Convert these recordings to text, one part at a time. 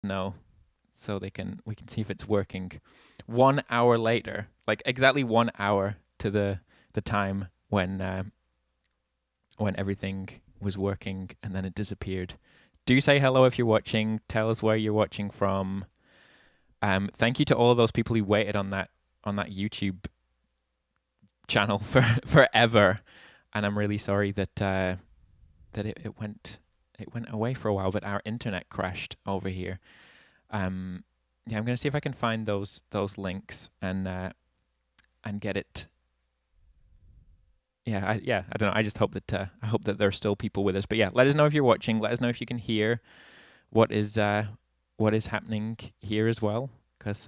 know, so we can see if it's working. 1 hour later, like exactly 1 hour to the time when everything was working, and then it disappeared. Do say hello if you're watching. Tell us where you're watching from. Thank you to all of those people who waited on that YouTube channel for forever, and I'm really sorry that it went away for a while, but our internet crashed over here. Yeah, I'm gonna see if I can find those links and get it. I don't know. I just hope that I hope that there are still people with us. But yeah, let us know if you're watching. Let us know if you can hear what is happening here as well, because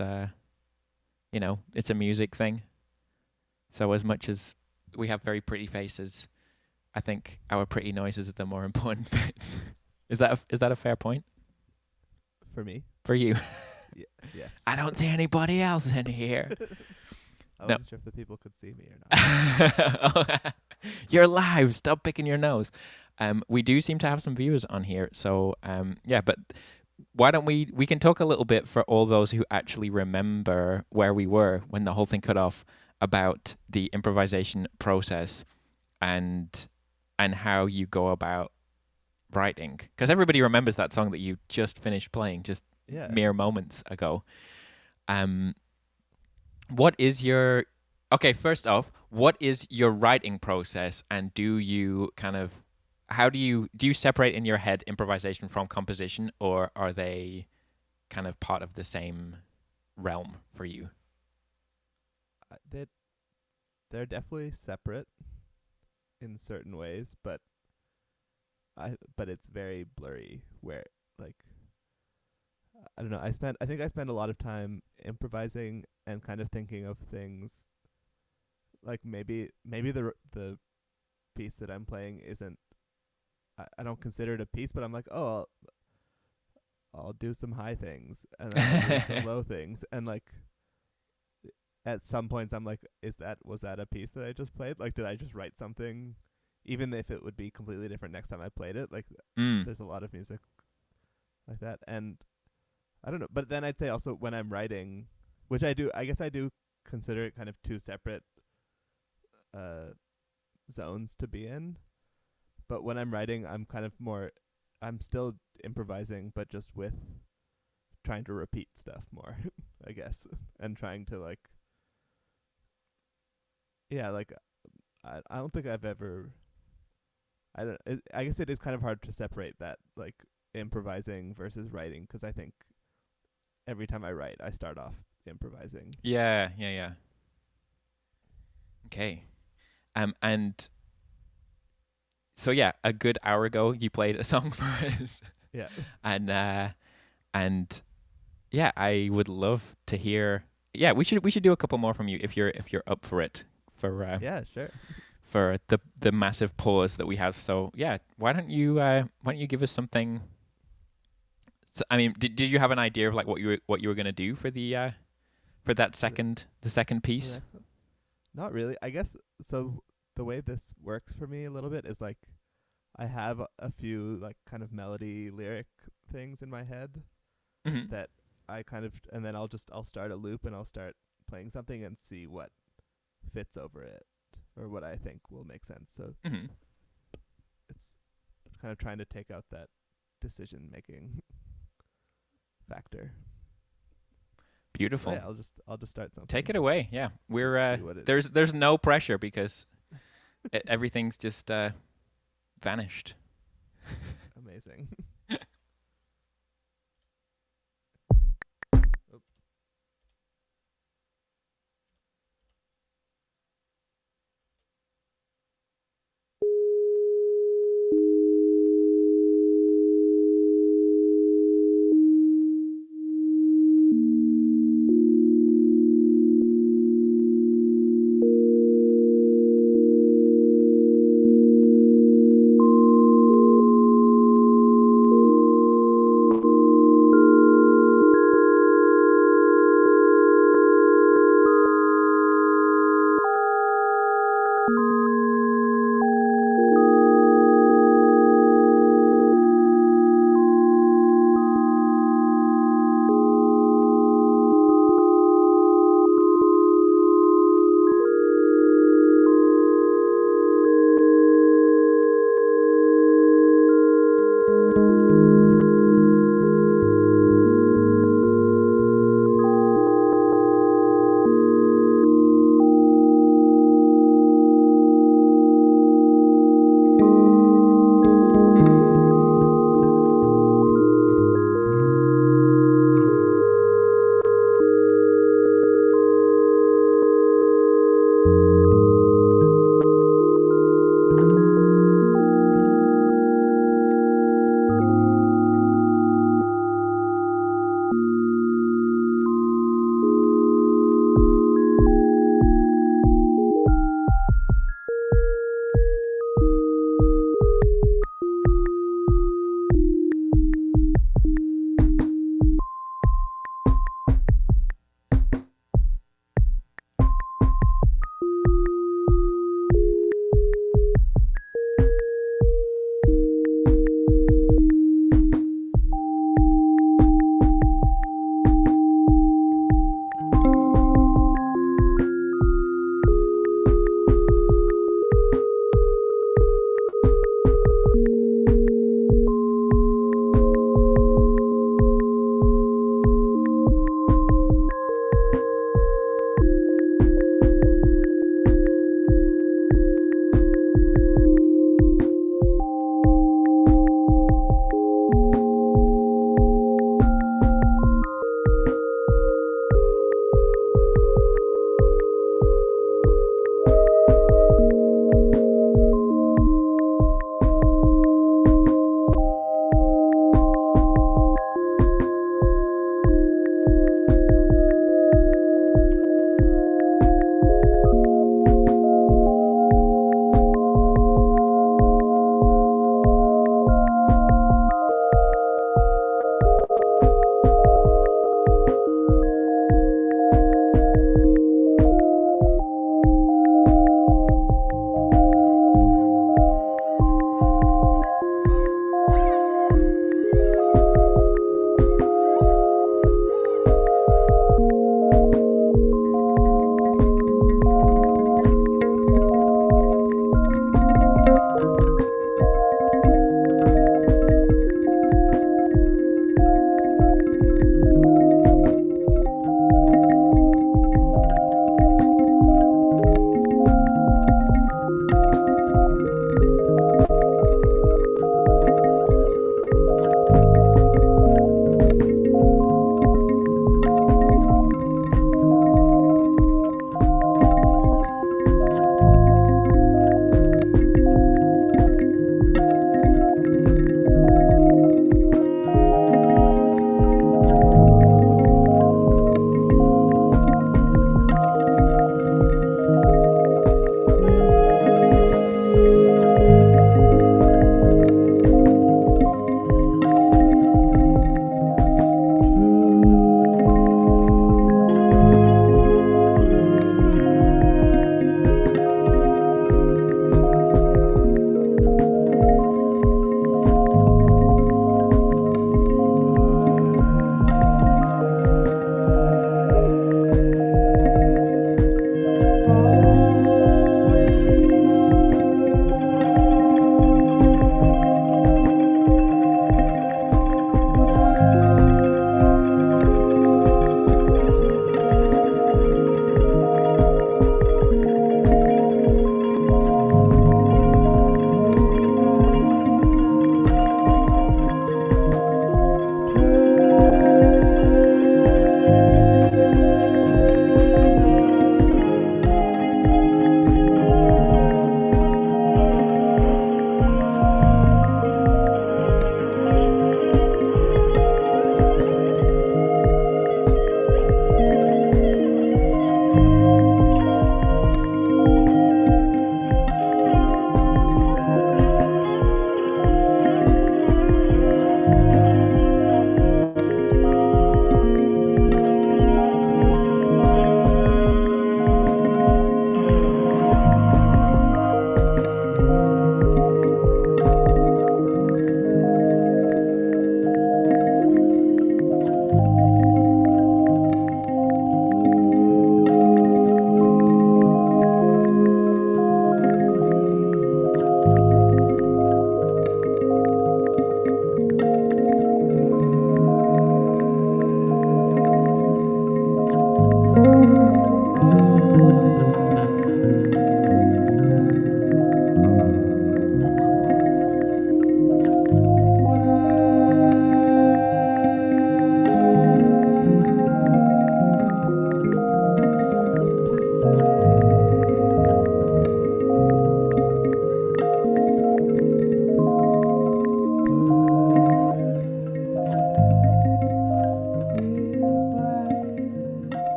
it's a music thing. So as much as we have very pretty faces, I think our pretty noises are the more important bits. Is that a fair point For me? for you? Yes. I don't see anybody else in here. I No. wasn't sure if the people could see me or not. You're live. Stop picking your nose. We do seem to have some viewers on here, so yeah. But why don't we can talk a little bit for all those who actually remember where we were when the whole thing cut off about the improvisation process and how you go about writing, because everybody remembers that song that you just finished playing just Yeah. mere moments ago. What is your okay, first off, what is your writing process, and do you kind of how do you separate in your head improvisation from composition, or are they kind of part of the same realm for you? They're definitely separate in certain ways, but it's very blurry where like I don't know. I think I spend a lot of time improvising and kind of thinking of things like maybe the piece that I'm playing isn't I don't consider it a piece, but I'm like, oh, I'll do some high things and then I'll do some low things, and like at some points I'm like, was that a piece that I just played? Like, did I just write something, even if it would be completely different next time I played it? Like, Mm. there's a lot of music like that, and I don't know. But then I'd say also when I'm writing, which I guess I do consider it kind of two separate uh zones to be in. But when I'm writing, I'm kind of more, I'm still improvising, but just with trying to repeat stuff more, I guess, and trying to like, yeah, like I don't think I've ever, I guess it is kind of hard to separate that like improvising versus writing, because I think every time I write, I start off improvising. Yeah. Okay. And so yeah, a good hour ago you played a song for us, Yeah. and and yeah, I would love to hear. Yeah, we should do a couple more from you if you're up for it Yeah, sure. for the massive pause that we have. So yeah, why don't you give us something? So, I mean, did you have an idea of like what you were gonna do for that For the second the piece? next one. Not really. I guess so. The way this works for me a little bit is like I have a few like kind of melody lyric things in my head Mm-hmm. that I kind of, and then I'll start a loop and I'll start playing something and see what fits over it or what I think will make sense. So Mm-hmm. it's kind of trying to take out that decision making factor. So Beautiful. yeah, I'll just start Take it something. away. Yeah, we're See what it. there's no pressure because everything's just vanished. Amazing. Oop.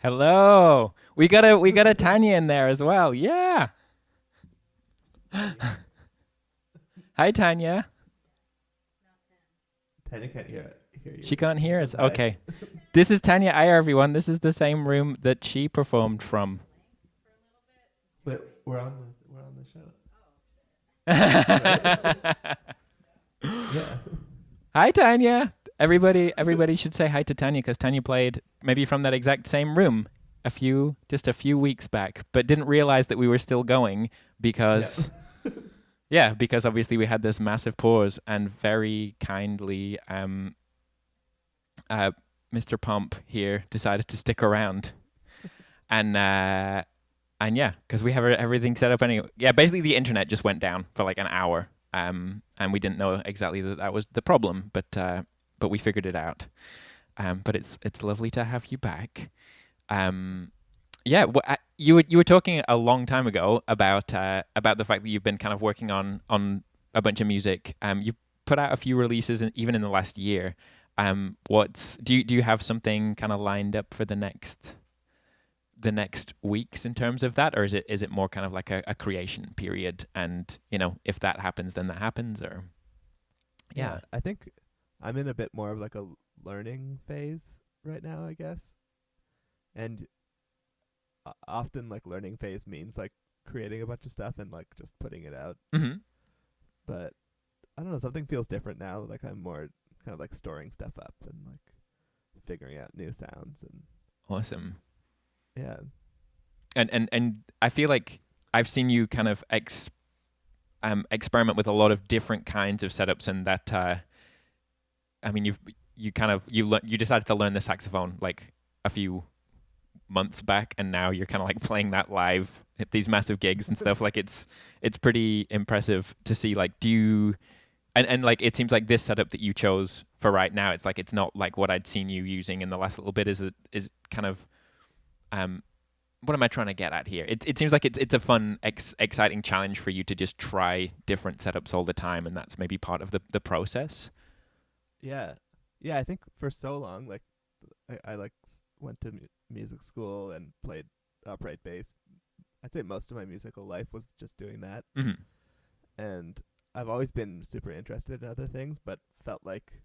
Hello. We got a Tanya in there as well. Yeah. Hi, Tanya. Tanya can't hear you. She can't She hear says us. hi. Okay. This is Tanya Iyer, everyone. This is the same room that she performed from. But we're on the show. Yeah. Hi, Tanya. Everybody should say hi to Tanya because Tanya played maybe from that exact same room just a few weeks back, but didn't realize that we were still going because because obviously we had this massive pause and very kindly Mr. Pomp here decided to stick around and yeah, because we have everything set up anyway. Yeah, basically the internet just went down for like an hour, and we didn't know exactly that was the problem, but we figured it out. But it's lovely to have you back. Yeah, you were talking a long time ago about the fact that you've been kind of working on a bunch of music. You put out a few releases even in the last year. Do you have something kind of lined up for the next weeks in terms of that, or is it more kind of like a creation period, and if that happens then that happens, or Yeah, I think I'm in a bit more of like a learning phase right now, I guess. And often like learning phase means like creating a bunch of stuff and like just putting it out. mm-hmm. But I don't know, something feels different now. Like I'm more kind of like storing stuff up and like figuring out new sounds and Awesome. yeah. And I feel like I've seen you kind of experiment with a lot of different kinds of setups, and that I mean you decided to learn the saxophone like a few months back, and now you're kind of like playing that live at these massive gigs and stuff. Like it's pretty impressive to see. Like, do you and like it seems like this setup that you chose for right now, it's like it's not like what I'd seen you using in the last little bit. Is kind of what am I trying to get at here? It seems like it's a fun, exciting challenge for you to just try different setups all the time, and that's maybe part of the process. Yeah. Yeah, I think for so long like I like went to music school and played upright bass. I'd say most of my musical life was just doing that. Mm-hmm. And I've always been super interested in other things, but felt like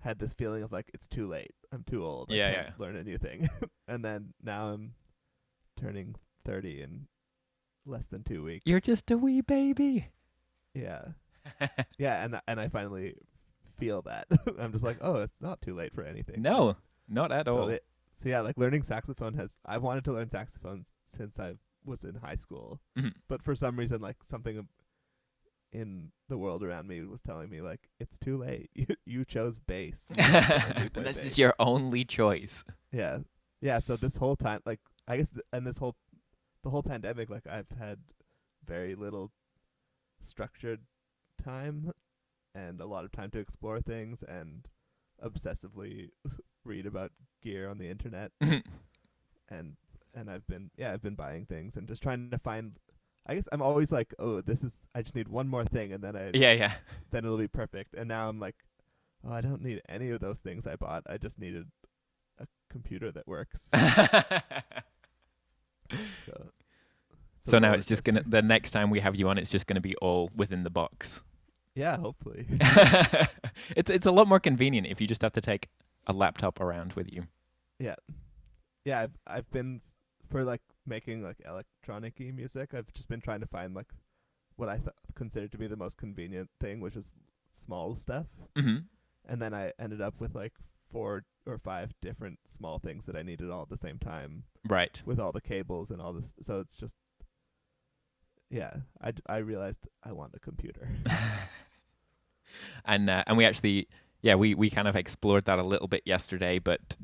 had this feeling of like it's too late. I'm too old. I can't learn a new thing. And then now I'm turning 30 in less than 2 weeks. You're just a wee baby. Yeah. Yeah, and I finally feel that. I'm just like, oh, it's not too late for anything. No, not at all. So yeah, like learning saxophone I've wanted to learn saxophone since I was in high school. Mm-hmm. But for some reason, like something in the world around me was telling me like it's too late. You chose bass. This is your only choice. Yeah. Yeah, so this whole time, like I guess and the whole pandemic, like I've had very little structured time and a lot of time to explore things and obsessively read about gear on the internet. and I've been buying things and just trying to find. I guess I'm always like, oh, I just need one more thing, and then then it'll be perfect. And now I'm like, oh, I don't need any of those things I bought. I just needed a computer that works. So now it's just the next time we have you on, it's just gonna be all within the box. Yeah, hopefully. It's a lot more convenient if you just have to take a laptop around with you. Yeah. Yeah, I've been for like making like electronic-y music, I've just been trying to find like what I consider to be the most convenient thing, which is small stuff. Mm-hmm. And then I ended up with like 4 or 5 different small things that I needed all at the same time. Right. With all the cables and all this. So it's just, yeah, I realized I want a computer. And we actually, we kind of explored that a little bit yesterday, but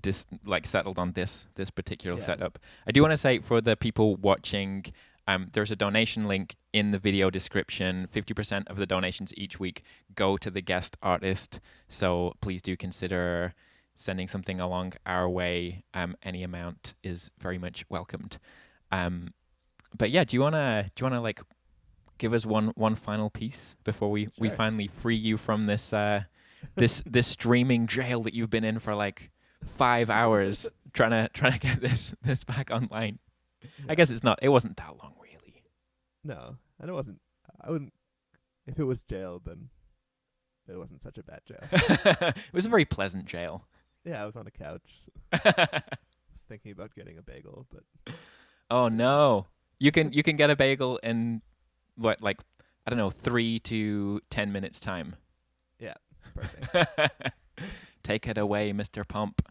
settled on this particular setup. I do want to say for the people watching, there's a donation link in the video description. 50% of the donations each week go to the guest artist, so please do consider sending something along our way. Any amount is very much welcomed. But yeah, do you wanna like give us one final piece before we finally free you from this this streaming jail that you've been in for like 5 hours trying to get this back online. I Yeah. guess it wasn't that long really. No, and it wasn't. I wouldn't. If it was jail, then it wasn't such a bad jail. It was a very pleasant jail. Yeah, I was on a couch. Was thinking about getting a bagel, but Oh no. You can get a bagel in what, like, I don't know, 3 to 10 minutes time. yeah, perfect. Take it away, Mr. Pump.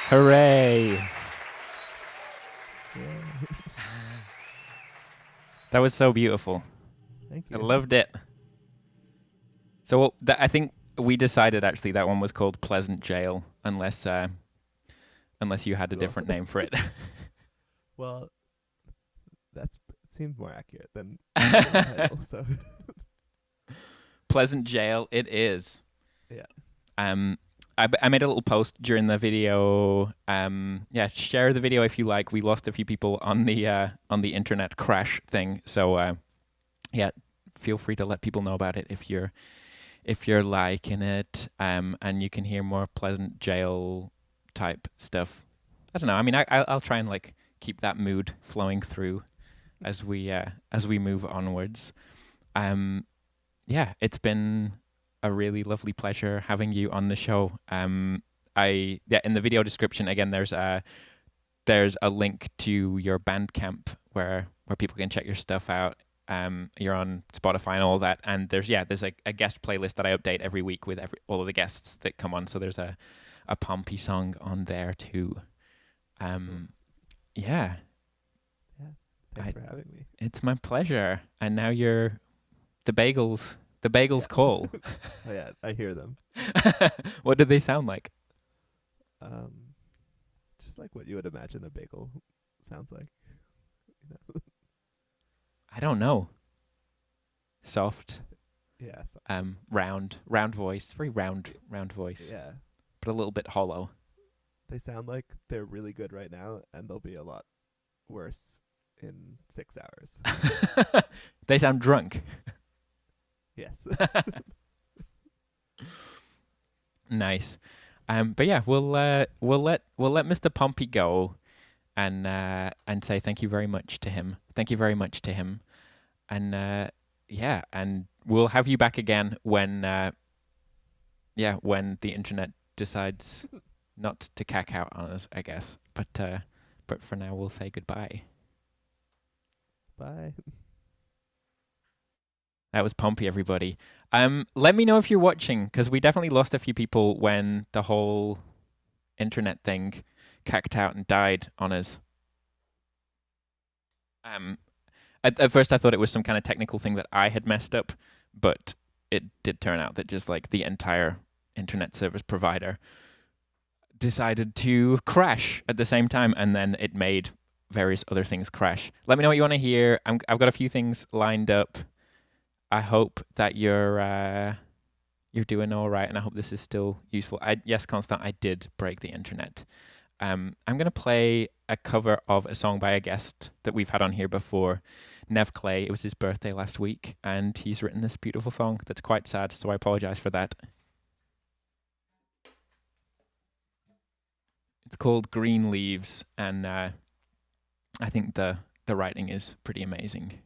Hooray! Yeah. That was so beautiful. Thank I you. loved it. So I think we decided actually that one was called Pleasant Jail, unless you had a Cool. different name for it. Well, it seems more accurate than the title. So Pleasant Jail, it is. yeah. I made a little post during the video. Yeah, share the video if you like. We lost a few people on the internet crash thing. So yeah, feel free to let people know about it if you're liking it. And you can hear more Pleasant Jail type stuff. I don't know. I mean, I'll try and like keep that mood flowing through as we move onwards. Yeah, it's been a really lovely pleasure having you on the show. In the video description again, there's a link to your Bandcamp where people can check your stuff out. You're on Spotify and all that, and there's a guest playlist that I update every week with all of the guests that come on. So there's a Pompey song on there too. Yeah. Yeah. Thanks for having me. It's my pleasure. And now you're the bagels. The bagels call. Oh yeah, I hear them. What do they sound like? Just like what you would imagine a bagel sounds like. You know? I don't know. Soft. Yeah. So, Round voice. Very round voice. yeah. But a little bit hollow. They sound like they're really good right now, and they'll be a lot worse in 6 hours. They sound drunk. Yes. Nice. But yeah, we'll let Mr. Pompey go, and say thank you very much to him. Thank you very much to him, and yeah, and we'll have you back again when when the internet decides not to cack out on us, I guess. But for now, we'll say goodbye. Bye. That was Pompey, everybody. Let me know if you're watching, because we definitely lost a few people when the whole internet thing cacked out and died on us. At first, I thought it was some kind of technical thing that I had messed up, but it did turn out that just like the entire internet service provider decided to crash at the same time, and then it made various other things crash. Let me know what you want to hear. I've got a few things lined up. I hope that you're doing all right, and I hope this is still useful. Yes, Constant, I did break the internet. I'm going to play a cover of a song by a guest that we've had on here before, Nev Clay. It was his birthday last week, and he's written this beautiful song that's quite sad, so I apologize for that. It's called Green Leaves, and I think the writing is pretty amazing.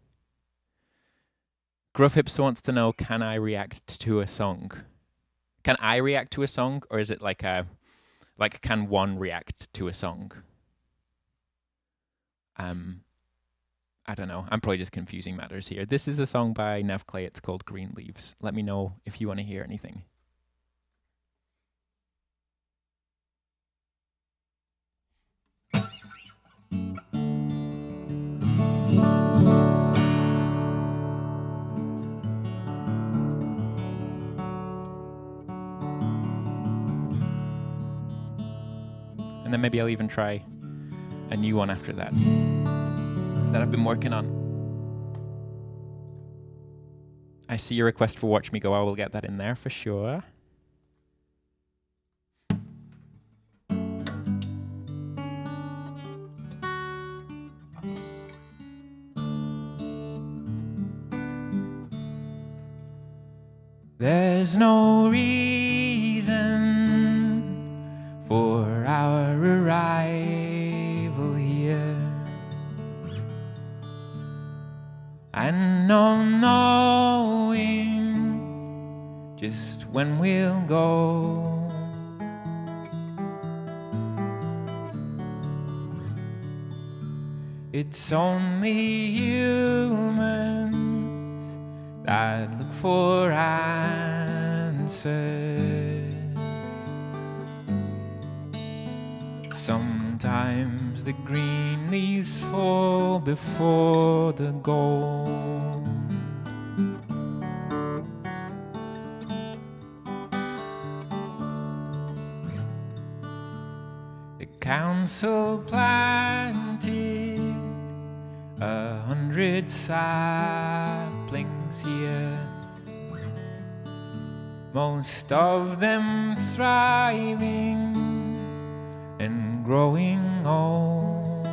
Gruff Hips wants to know, can I react to a song? Can I react to a song, or is it like can one react to a song? I don't know. I'm probably just confusing matters here. This is a song by Nev Clay. It's called Green Leaves. Let me know if you want to hear anything. And then maybe I'll even try a new one after that I've been working on. I see your request for Watch Me Go. I will get that in there for sure. There's no reason for our arrival here, and no knowing just when we'll go. It's only humans that look for answers. Sometimes the green leaves fall before the gold. The council planted 100 saplings here, most of them thriving and growing old.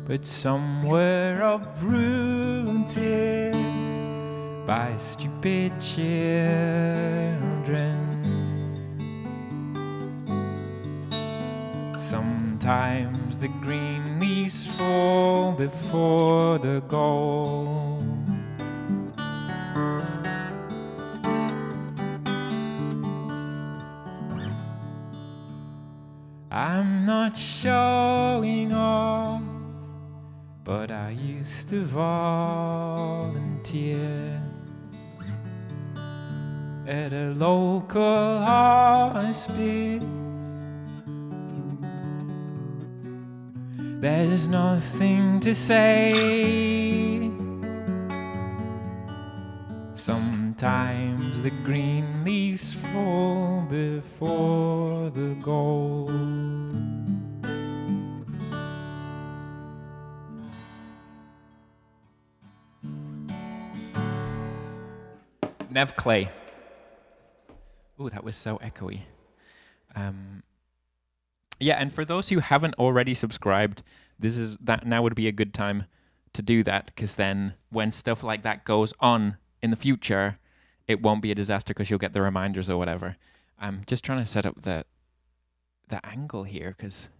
But some were uprooted by stupid children. Sometimes the green leaves fall before the gold. I'm not showing off, but I used to volunteer at a local hospice. There's nothing to say. Sometimes the green leaves fall before the gold. Nev Clay. Ooh, that was so echoey. Yeah, and for those who haven't already subscribed, now would be a good time to do that, because then when stuff like that goes on in the future, it won't be a disaster because you'll get the reminders or whatever. I'm just trying to set up the angle here because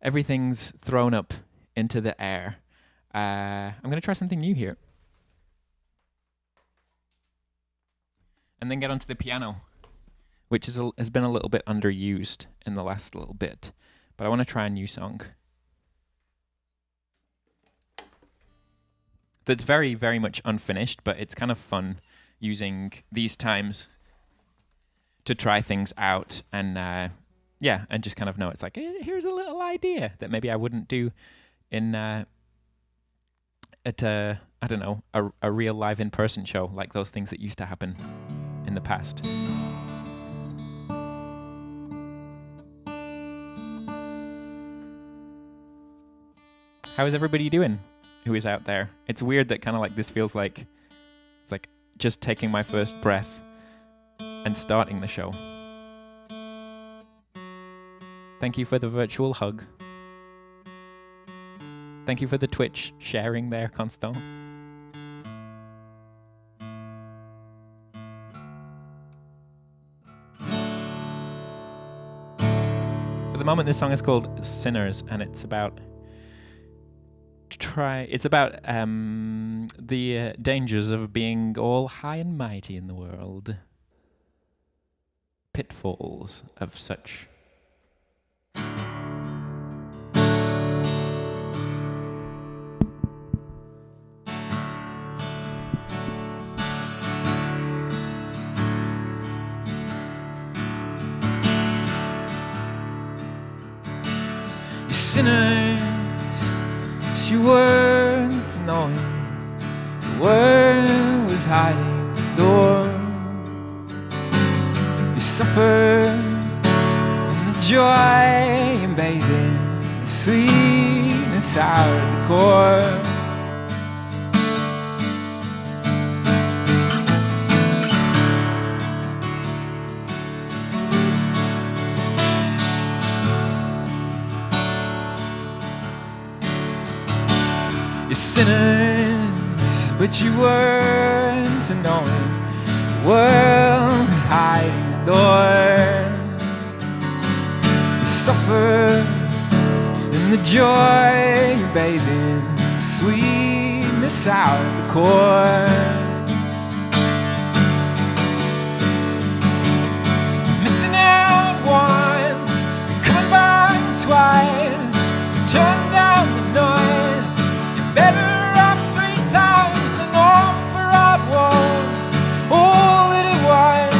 everything's thrown up into the air. I'm going to try something new here. And then get onto the piano, which has been a little bit underused in the last little bit. But I want to try a new song that's very, very much unfinished, but it's kind of fun using these times to try things out and and just kind of know it's like, here's a little idea that maybe I wouldn't do in at I don't know, a real live in-person show, like those things that used to happen in the past. How is everybody doing who is out there? It's weird that kind of like this feels like it's like just taking my first breath and starting the show. Thank you for the virtual hug. Thank you for the Twitch sharing there, Constant. For the moment, this song is called Sinners, and it's about the dangers of being all high and mighty in the world. Pitfalls of such. You sinners, you weren't knowing the world was hiding the door. You suffered in the joy and bathing the sweetness out of the core. You're sinners, but you weren't knowing the world was hiding the door. You suffered in the joy you bathe in, the sweetness out of the core. Missing out once, coming back twice, turn down the noise. Better off 3 times and all for out one. All that it was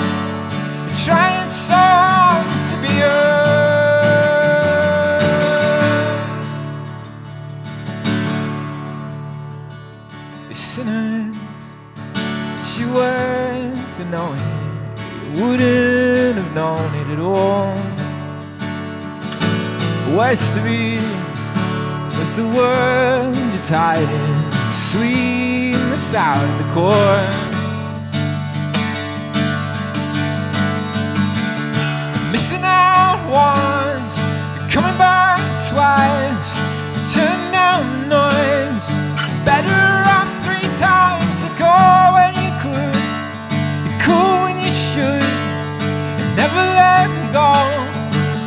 sinners. But you weren't to know it, you wouldn't have known it at all. West to be was the word you tied in, sweet and the sour at the core. Missing out once, coming back twice. Turn down the noise. Better off 3 times to go when you could. You're cool when you should, and never let go.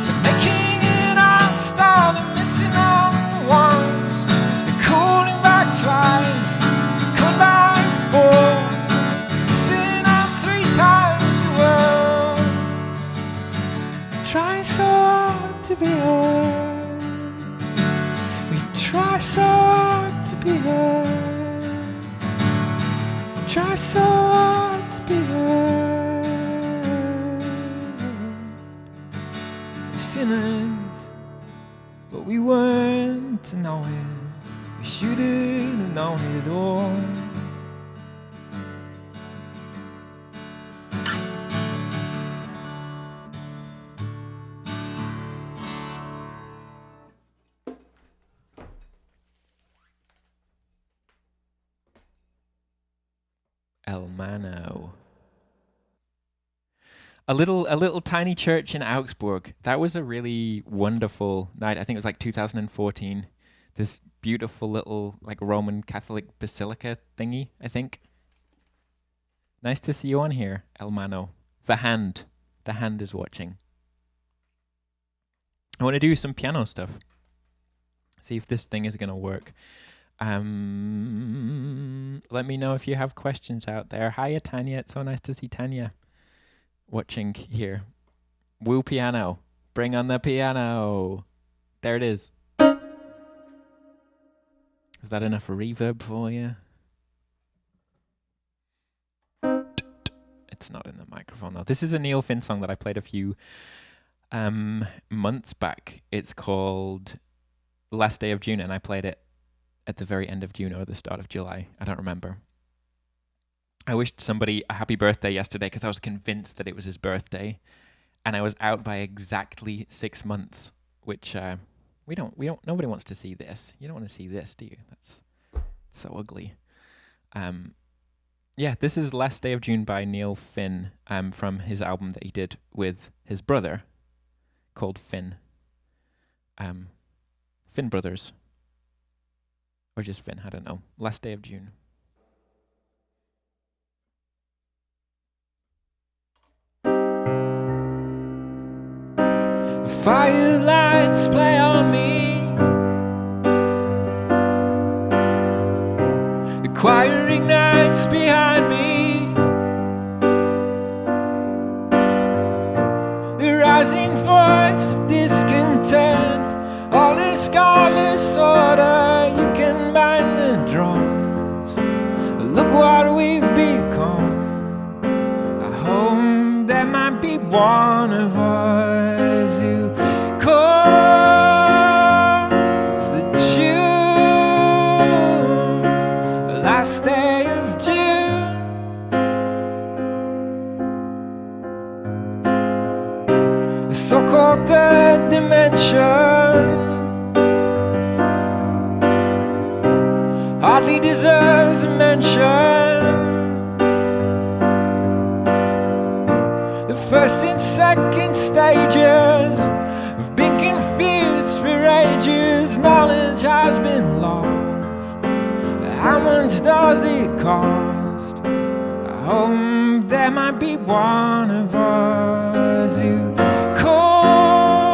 So making it all start and missing out once, and calling back twice, coming back 4, missing out 3 times the world. Trying so hard to be heard. We try so hard to be heard. Try so hard to be heard. Sinners, but we weren't to know it. We shouldn't have known it at all. El Mano. A little tiny church in Augsburg. That was a really wonderful night. I think it was like 2014. This beautiful little like Roman Catholic basilica thingy, I think. Nice to see you on here, El Mano. The hand is watching. I want to do some piano stuff. See if this thing is going to work. Let me know if you have questions out there. Hiya, Tanya. It's so nice to see Tanya watching here. Woo piano. Bring on the piano. There it is. Is that enough reverb for you? It's not in the microphone though. This is a Neil Finn song that I played a few months back. It's called Last Day of June, and I played it at the very end of June or the start of July. I don't remember. I wished somebody a happy birthday yesterday because I was convinced that it was his birthday, and I was out by exactly 6 months, which nobody wants to see this. You don't want to see this, do you? That's so ugly. Yeah, this is Last Day of June by Neil Finn, from his album that he did with his brother called Finn. Finn Brothers. Or just Finn, I don't know. Last Day of June. Firelights play on me. The choir ignites behind me. The rising voice of discontent. All is godless order. You can bind the drums. Look what we've become. I hope there might be one of us who calls the tune. The last day of June. The so-called third dimension hardly deserves a mention. The first and second stages have been confused for ages. Knowledge has been lost. How much does it cost? I hope there might be one of us who calls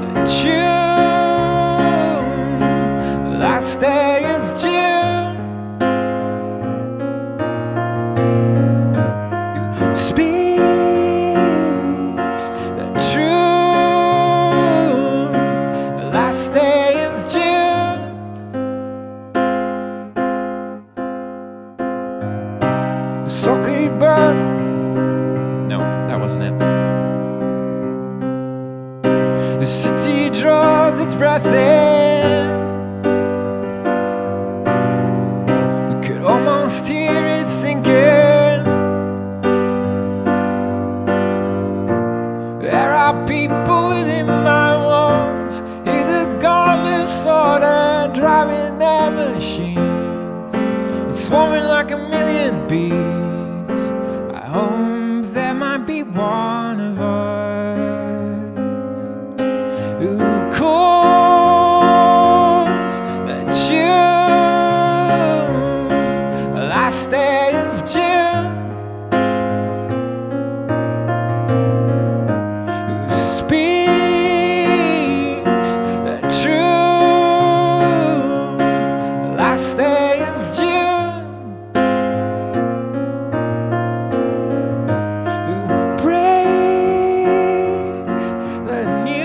the tune. Last day of June. Who speaks the truth. Last day of June. Socky bird. No, that wasn't it. The city draws its breath in. in the machines and swarming like a million bees. I hope there might be one of us who calls the tune, last day of June, who speaks the truth, last day of June, who breaks the news.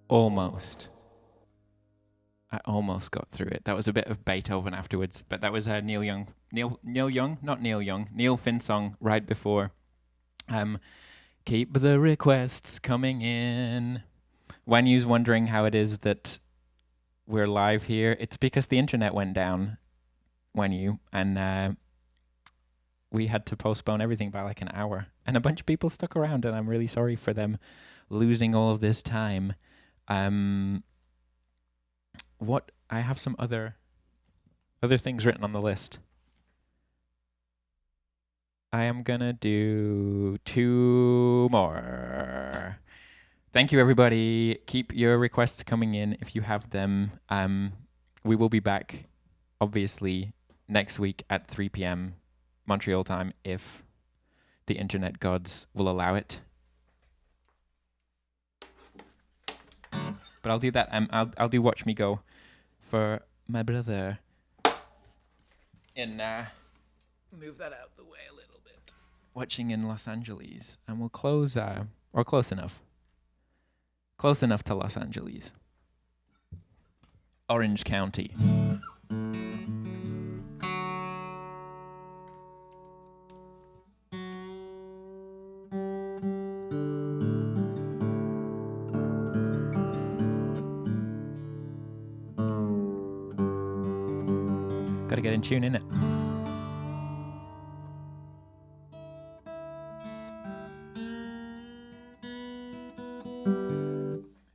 Almost. I almost got through it. That was a bit of Beethoven afterwards, but that was Neil Young. Neil Young, not Neil Young. Neil Finn song right before. Keep the requests coming in. When you's wondering how it is that we're live here, it's because the internet went down and we had to postpone everything by like an hour, and a bunch of people stuck around, and I'm really sorry for them losing all of this time. What I have some other things written on the list. I am gonna do 2 more. Thank you, everybody. Keep your requests coming in if you have them. We will be back, obviously, next week at 3 p.m. Montreal time, if the internet gods will allow it. But I'll do that. I'll do Watch Me Go for my brother. And move that out the way a little bit. Watching in Los Angeles, and we'll close or close enough. Close enough to Los Angeles. Orange County. Gotta get in tune, innit?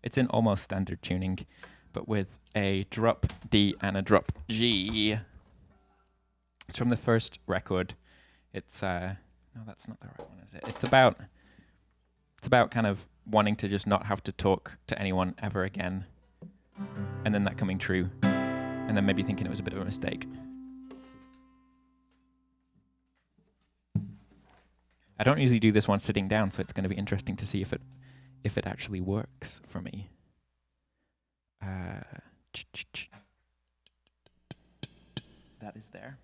It's in almost standard tuning, but with a drop D and a drop G. It's from the first record. It's no, that's not the right one, is it? It's about kind of wanting to just not have to talk to anyone ever again, and then that coming true, and then maybe thinking it was a bit of a mistake. I don't usually do this one sitting down, so it's going to be interesting to see if it actually works for me. That is there.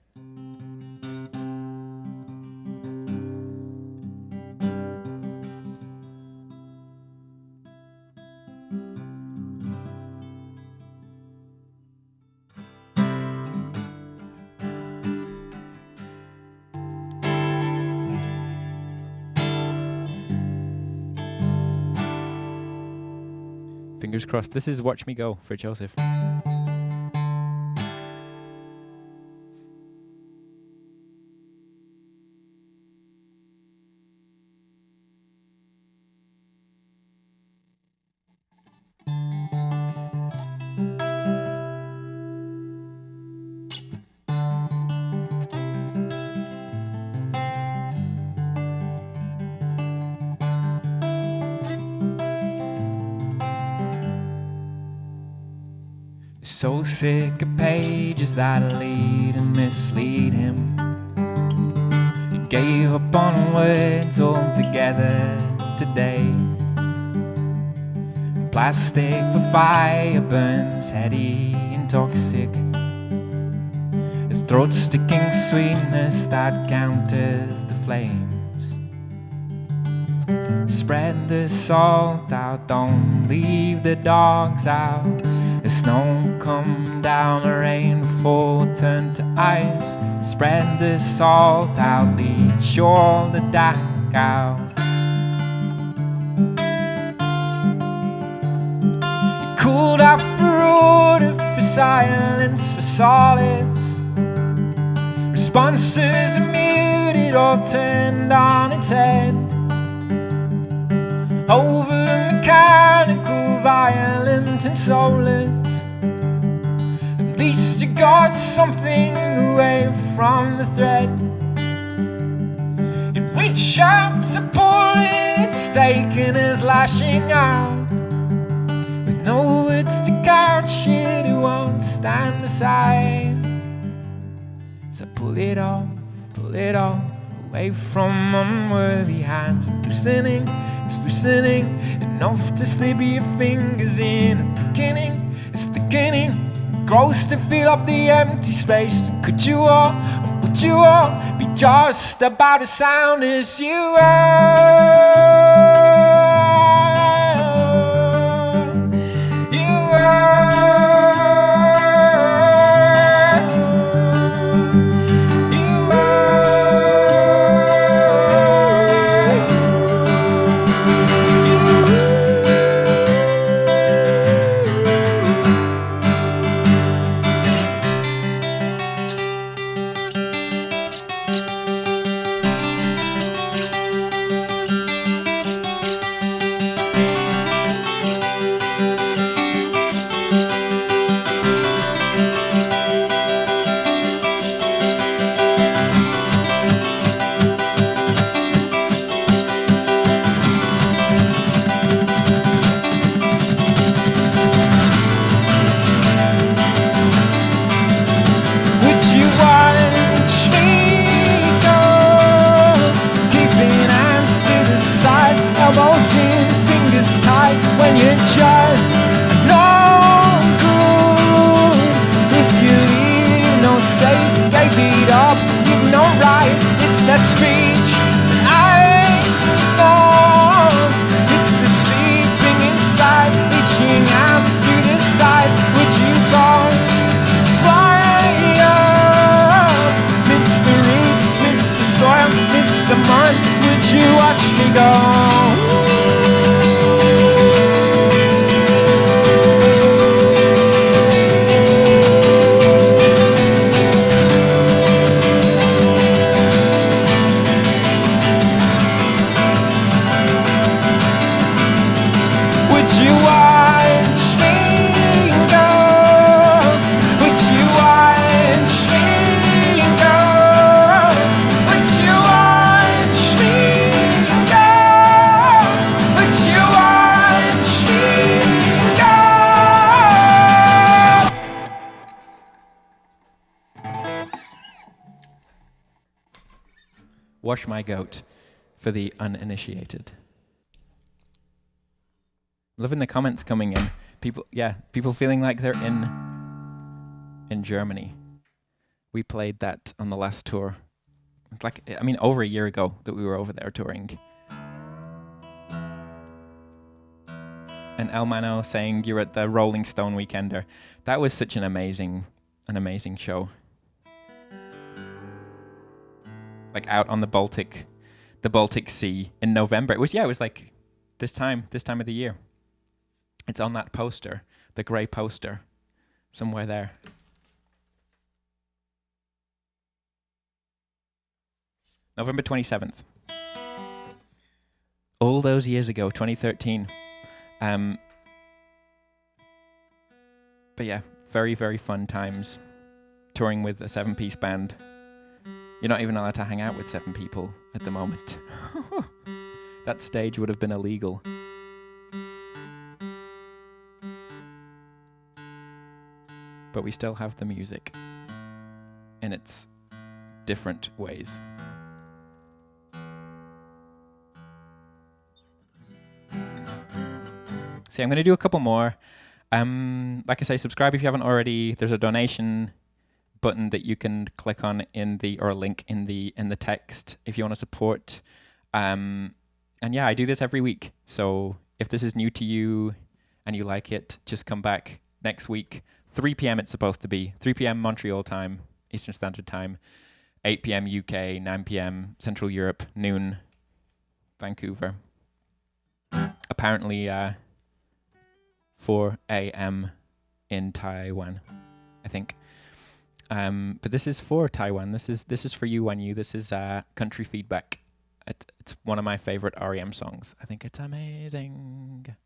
Fingers crossed. This is Watch Me Go for Joseph. so sick of pages that lead and mislead him. He gave up on words altogether today. Plastic for fire burns heady and toxic. His throat sticking sweetness that counters the flames. Spread the salt out, don't leave the dogs out. The snow come down, the rainfall turn to ice. Spread the salt out, leach all the dark out. He cooled out for order, for silence, for solids. Responses are muted or turned on its head. Over mechanical, violent and soulless. At least you got something away from the thread. It reached out to pull it, it's taken as lashing out. With no words to couch it, it won't stand aside. So pull it off, away from unworthy hands. It's loosening, enough to slip your fingers in. It's beginning, grows to fill up the empty space. Could you all, would you all be just about as sound as you are? You are. When you're just no good. If you leave no say, gave it up, you've no right. It's the speech I know. It's the seeping inside, reaching out through the sides. Would you go fly up? Midst the roots, midst the soil, midst the mud. Would you watch me go? Wash my goat for the uninitiated. Loving the comments coming in. People feeling like they're in Germany. We played that on the last tour. Over a year ago that we were over there touring. And El Mano saying you're at the Rolling Stone Weekender. That was such an amazing show. Like out on the Baltic Sea in November. It was like this time of the year. It's on that poster, the grey poster, somewhere there. November 27th. All those years ago, 2013. But yeah, very, very fun times touring with a 7-piece band. You're not even allowed to hang out with 7 people at the moment. That stage would have been illegal. but we still have the music in its different ways. See, I'm going to do a couple more. Like I say, subscribe if you haven't already. There's a donation button that you can click on or a link in the text if you want to support. And yeah, I do this every week. So if this is new to you and you like it, just come back next week. 3 p.m. it's supposed to be. 3 p.m. Montreal time, Eastern Standard Time. 8 p.m. UK, 9 p.m. Central Europe, noon Vancouver. Apparently 4 a.m. in Taiwan, I think. But this is for Taiwan. This is for you, Wan Yu. This is Country Feedback. It's one of my favorite REM songs. I think it's amazing.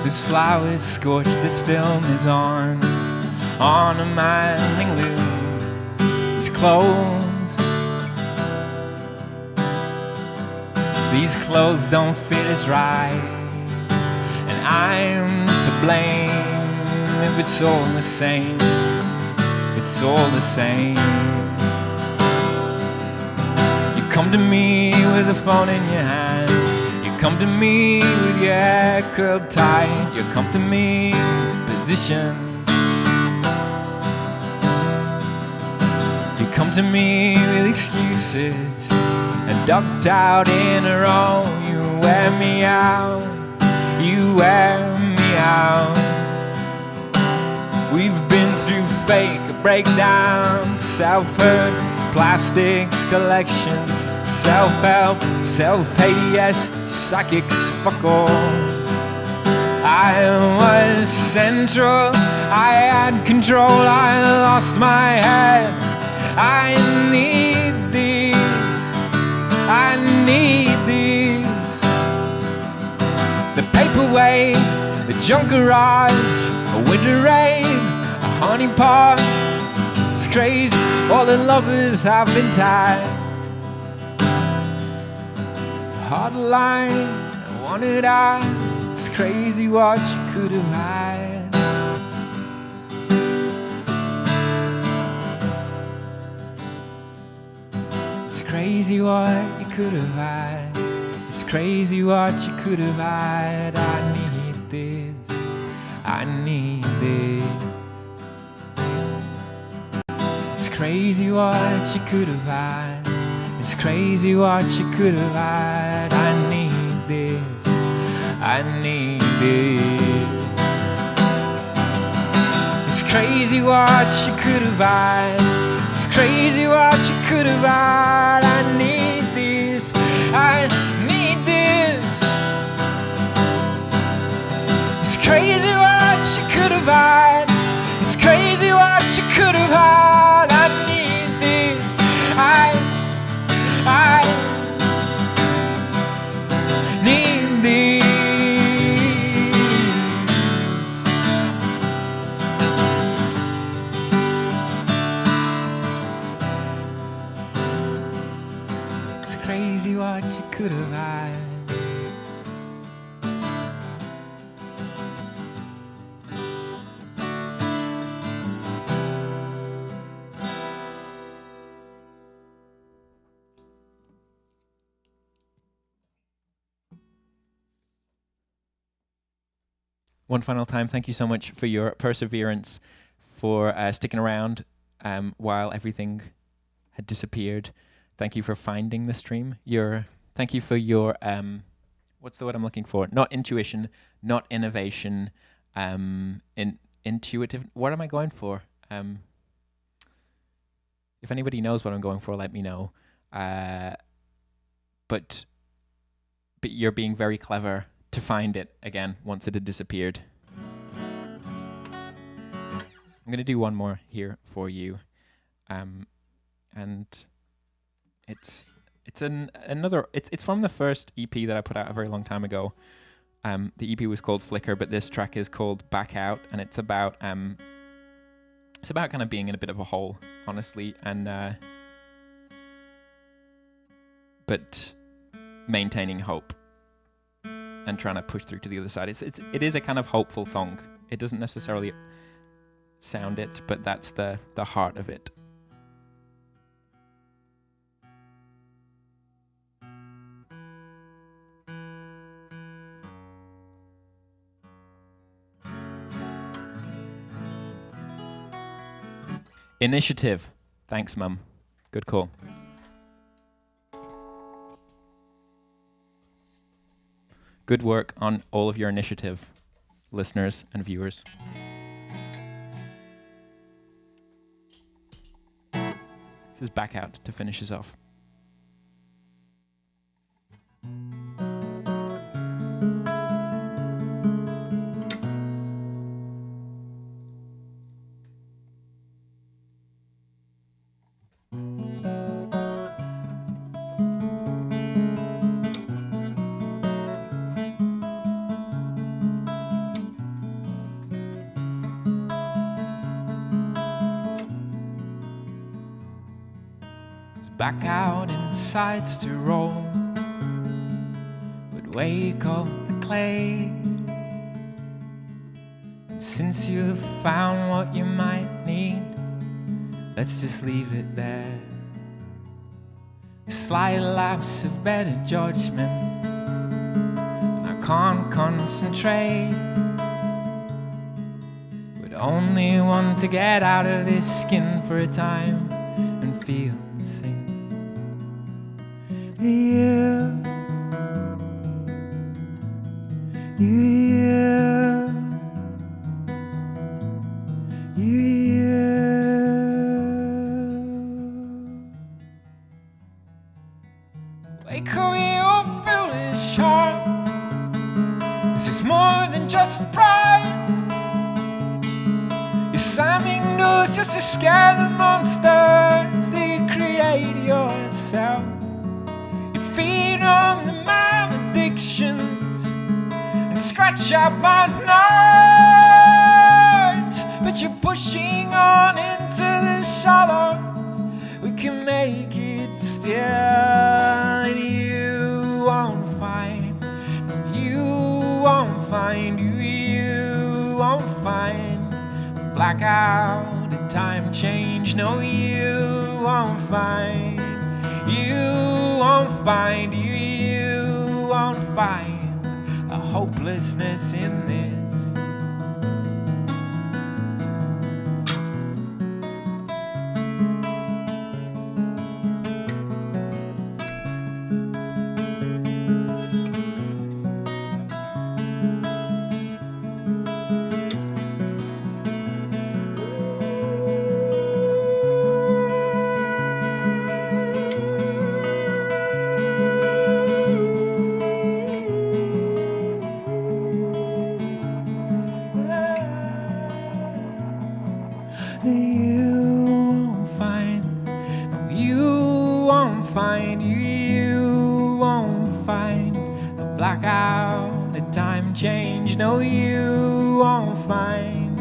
This flower's scorched, this film is on a mining loom. These clothes don't fit as right, and I'm to blame if it's all the same. It's all the same. You come to me with a phone in your hand. Come to me with your hair curled tight. You come to me positions. You come to me with excuses and ducked out in a row. You wear me out. You wear me out. We've been through fake breakdowns, self-hurt, plastics collections, self-help, self-hate, yes, psychics, fuck all. I was central, I had control, I lost my head. I need these, I need these. The paperweight, the junk garage, a winter rain, a honey pot. It's crazy, all the lovers have been tied. Hard line, I wanted I. It's crazy what you could have had. It's crazy what you could have had. It's crazy what you could have had. I need this, I need this. It's crazy what you could have had. It's crazy what you could have had. I need this, I need this. It's crazy what you could have had. It's crazy what you could have had. I need this, I need this. It's crazy what you could have had. It's crazy what you could have had. I need this, I need these. It's crazy what you could have had. One final time, thank you so much for your perseverance, for sticking around while everything had disappeared. Thank you for finding the stream. Thank you for your, what's the word I'm looking for? Not intuition, not innovation, intuitive. What am I going for? If anybody knows what I'm going for, let me know. But you're being very clever to find it again once it had disappeared. I'm gonna do one more here for you, and it's from the first EP that I put out a very long time ago. The EP was called Flicker, but this track is called Back Out, and it's about kind of being in a bit of a hole, honestly, and but maintaining hope and trying to push through to the other side. It is a kind of hopeful song. It doesn't necessarily sound it, but that's the heart of it. Initiative. Thanks, Mum. Good call. Good work on all of your initiative, listeners and viewers. This is Back Out to finish us off. Back out in sides to roll would wake up the clay. And since you've found what you might need, let's just leave it there. A slight lapse of better judgment, and I can't concentrate. Would only want to get out of this skin for a time and feel the same. You, wake up your foolish heart. This is more than just pride. You're slamming doors just to scare the monsters that you create yourself. Feed on the maledictions and scratch out my nights, but you're pushing on into the shallows. We can make it still, and you won't find, no, you won't find, you won't find a blackout, a time change. No, you won't find. You won't find, you won't find a hopelessness in this. You won't find a blackout, a time change. No, you won't find.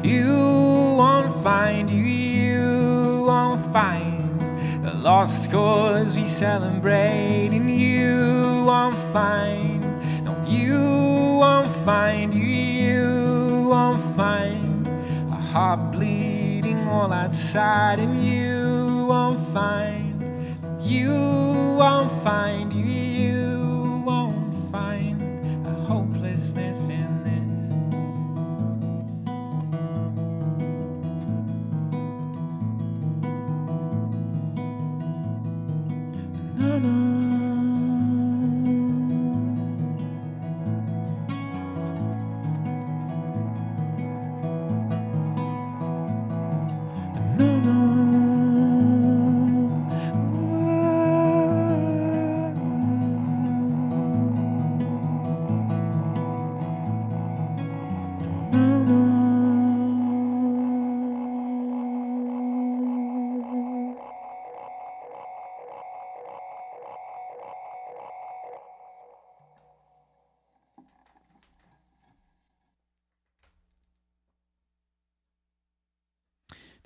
You won't find. You won't find the lost cause we celebrate. And you won't find. No, you won't find. You won't find a heart bleeding all outside. And you won't find. You won't find, you won't find a hopelessness in this. No, no.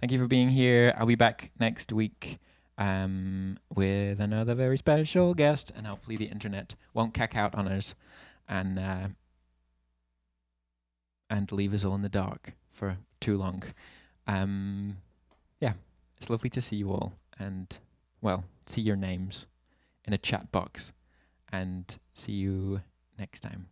Thank you for being here. I'll be back next week with another very special guest, and hopefully the internet won't cack out on us and leave us all in the dark for too long. Yeah, it's lovely to see you all and, well, see your names in a chat box, and see you next time.